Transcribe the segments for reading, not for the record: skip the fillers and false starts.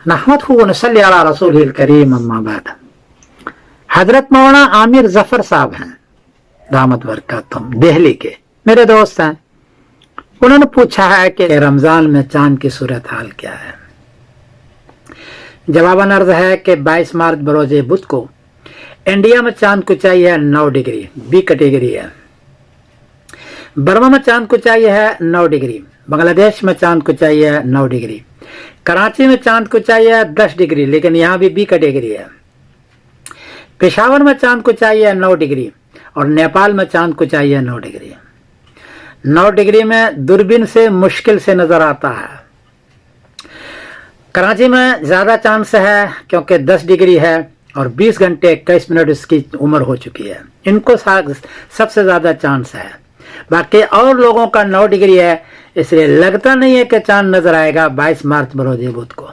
नहमदहु व नसल्ली अला रसूलिल करीम अम्मा बाद। हजरत मौलाना आमिर जफर साहब हैं दामत बरकातुहुम, दिल्ली के मेरे दोस्त हैं। उन्होंने पूछा है कि रमजान में चांद की सूरत हाल क्या है। जवाबन अर्ज है कि 22 मार्च बरोज बुध को इंडिया में चांद को चाहिए 9 डिग्री, बी कैटेगरी है। बर्मा में चांद को चाहिए है 9 डिग्री, बांग्लादेश में चांद को चाहिए 9 डिग्री, कराची में चांद को चाहिए 10 डिग्री, लेकिन यहाँ भी बी कैटेगरी है। पेशावर में चांद को चाहिए 9 डिग्री और नेपाल में चांद को चाहिए 9 डिग्री। 9 डिग्री में दूरबीन से मुश्किल से नजर आता है। कराची में ज्यादा चांस है क्योंकि 10 डिग्री है और 20 घंटे 21 मिनट इसकी उम्र हो चुकी है, इनको सबसे ज्यादा चांस है। बाकी और लोगों का 9 डिग्री है, इसलिए लगता नहीं है कि चांद नजर आएगा 22 मार्च बरोज बुध को।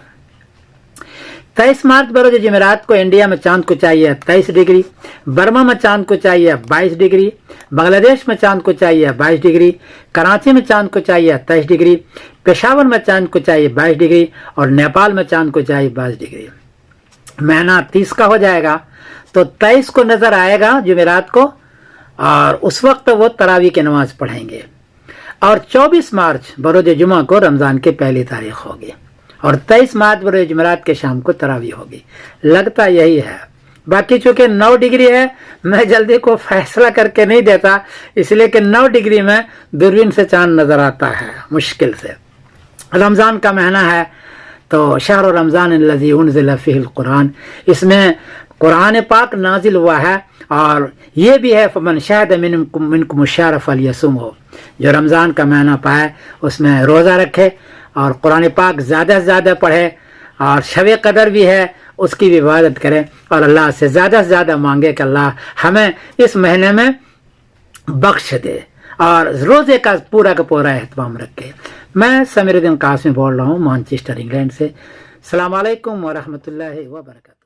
23 मार्च बरोज जुमेरात को इंडिया में चांद को चाहिए 23 डिग्री, बर्मा में चांद को चाहिए 22 डिग्री, बांग्लादेश में चांद को चाहिए 22 डिग्री, कराची में चांद को चाहिए 23 डिग्री, पेशावर में चांद को चाहिए 22 डिग्री और नेपाल में चांद को चाहिए 22 डिग्री। महीना 30 का हो जाएगा तो 23 को नजर आएगा जुमेरात को, और उस वक्त वो तरावी की नमाज पढ़ेंगे। और 24 मार्च बरोज जुमा को रमजान की पहली तारीख होगी और 23 मार्च बरोज जुमेरात के शाम को तरावी होगी। लगता यही है। बाकी चूंकि 9 डिग्री है, मैं जल्दी को फैसला करके नहीं देता, इसलिए कि 9 डिग्री में दूरबीन से चांद नजर आता है मुश्किल से। रमजान का महीना है तो शहर रमजान अल्लज़ी उन्ज़िला फ़ीहिल कुरान, इसमें कुरान पाक नाजिल हुआ है। और ये भी है फमन शहद मिनकुम शहर फलयसुमहु, जो रमज़ान का महीना पाए उसमें रोज़ा रखे और कुरान पाक ज़्यादा से ज़्यादा पढ़े, और शब कदर भी है उसकी भी इबादत करें और अल्लाह से ज़्यादा मांगे कि अल्लाह हमें इस महीने में बख्श दे और रोज़े का पूरा एहतमाम रखे। मैं समीरुद्दीन कासिम बोल रहा हूँ मैनचेस्टर इंग्लैंड से। अस्सलाम वालेकुम व रहमतुल्लाहि व बरकातहू।